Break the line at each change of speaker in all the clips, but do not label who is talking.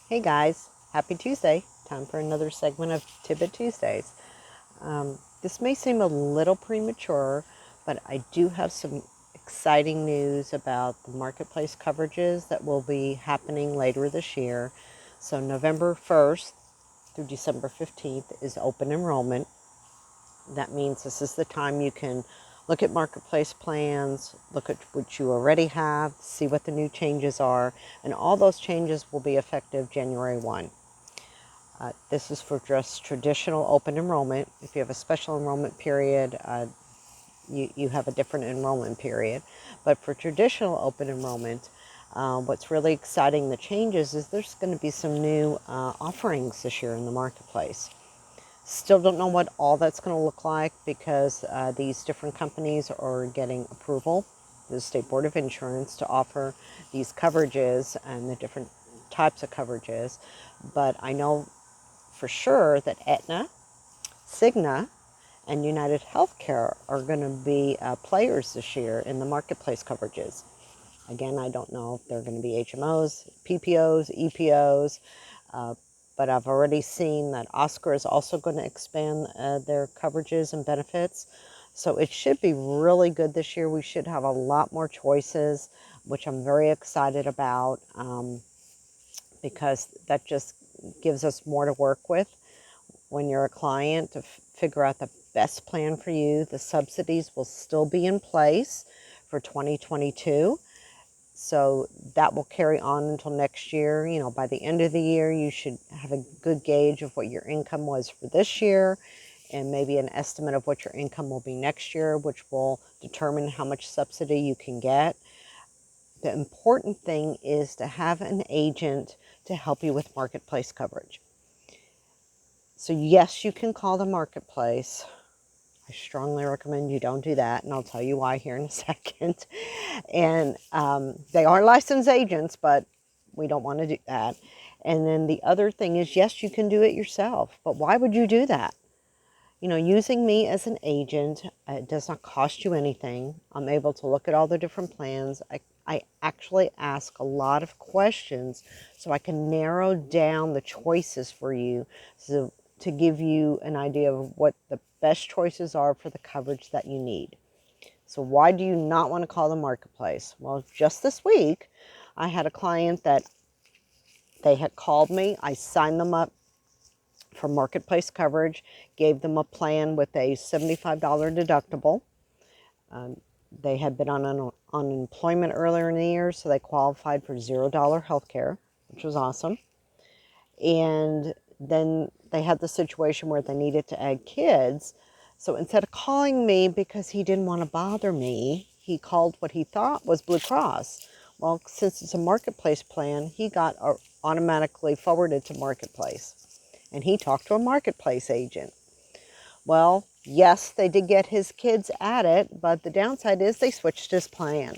Hey guys, happy Tuesday. Time for another segment of Tidbit Tuesdays. This may seem a little premature, but I do have some exciting news about the marketplace coverages that will be happening later this year. So, November 1st through December 15th is open enrollment. That means this is the time you can look at marketplace plans, look at what you already have, see what the new changes are, and all those changes will be effective January 1. This is for just traditional open enrollment. If you have a special enrollment period, you have a different enrollment period. But for traditional open enrollment, what's really exciting, the changes, is there's going to be some new offerings this year in the marketplace. Still don't know what all that's going to look like because these different companies are getting approval, the State Board of Insurance, to offer these coverages and the different types of coverages. But I know for sure that Aetna, Cigna, and United Healthcare are going to be players this year in the marketplace coverages. Again, I don't know if they're going to be HMOs, PPOs, EPOs, but I've already seen that Oscar is also going to expand their coverages and benefits. So it should be really good this year. We should have a lot more choices, which I'm very excited about because that just gives us more to work with when you're a client to figure out the best plan for you. The subsidies will still be in place for 2022. So that will carry on until next year. You know, by the end of the year, you should have a good gauge of what your income was for this year and maybe an estimate of what your income will be next year, which will determine how much subsidy you can get. The important thing is to have an agent to help you with marketplace coverage. So yes, you can call the marketplace. I strongly recommend you don't do that, and I'll tell you why here in a second. And they are licensed agents, but we don't want to do that. And then the other thing is, yes, you can do it yourself, but why would you do that? You know, using me as an agent, it does not cost you anything. I'm able to look at all the different plans. I actually ask a lot of questions so I can narrow down the choices for you, so to give you an idea of what the best choices are for the coverage that you need. So why do you not want to call the marketplace? Well, just this week, I had a client that they had called me. I signed them up for marketplace coverage, gave them a plan with a $75 deductible. They had been on unemployment earlier in the year, so they qualified for $0 health care, which was awesome. And then they had the situation where they needed to add kids. So instead of calling me because he didn't want to bother me, he called what he thought was Blue Cross. Well, since it's a marketplace plan, he got automatically forwarded to marketplace. And he talked to a marketplace agent. Well, yes, they did get his kids at it, but the downside is they switched his plan.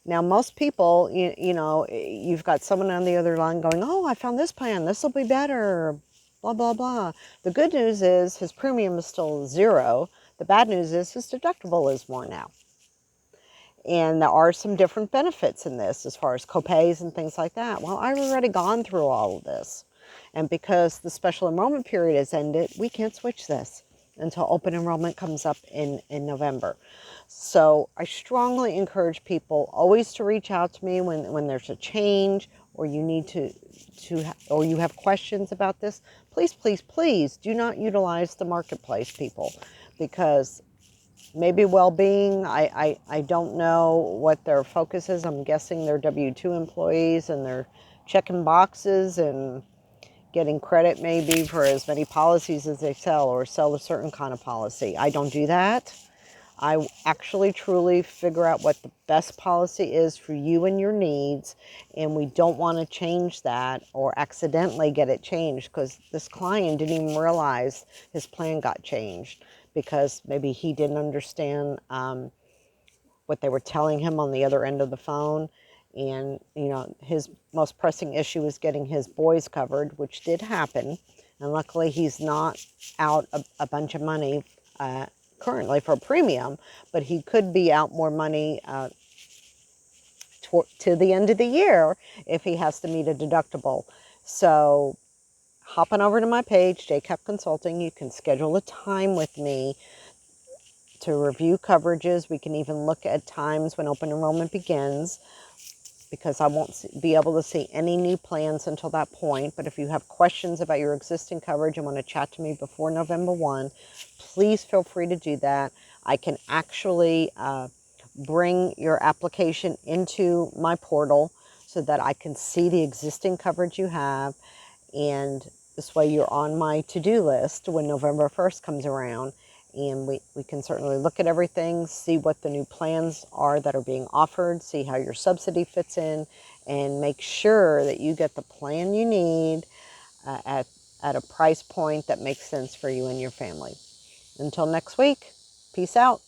Now, most people, you know, you've got someone on the other line going, oh, I found this plan. This will be better, blah, blah, blah. The good news is his premium is still zero. The bad news is his deductible is more now. And there are some different benefits in this as far as copays and things like that. Well, I've already gone through all of this. And because the special enrollment period has ended, we can't switch this until open enrollment comes up in November. So I strongly encourage people always to reach out to me when there's a change or you need or you have questions about this. Please, please, please do not utilize the marketplace, people, because maybe well-being, I don't know what their focus is. I'm guessing they're W-2 employees and they're checking boxes and getting credit maybe for as many policies as they sell or sell a certain kind of policy. I don't do that. I actually truly figure out what the best policy is for you and your needs, and we don't want to change that or accidentally get it changed, because this client didn't even realize his plan got changed because maybe he didn't understand what they were telling him on the other end of the phone. And, you know, his most pressing issue is getting his boys covered, which did happen. And luckily, he's not out a bunch of money currently for a premium, but he could be out more money to the end of the year if he has to meet a deductible. So hopping over to my page, JCAP Consulting, you can schedule a time with me to review coverages. We can even look at times when open enrollment begins, because I won't be able to see any new plans until that point. But if you have questions about your existing coverage and want to chat to me before November 1, please feel free to do that. I can actually bring your application into my portal so that I can see the existing coverage you have, and this way you're on my to-do list when November 1st comes around, and we can certainly look at everything, see what the new plans are that are being offered, see how your subsidy fits in, and make sure that you get the plan you need at a price point that makes sense for you and your family. Until next week, peace out.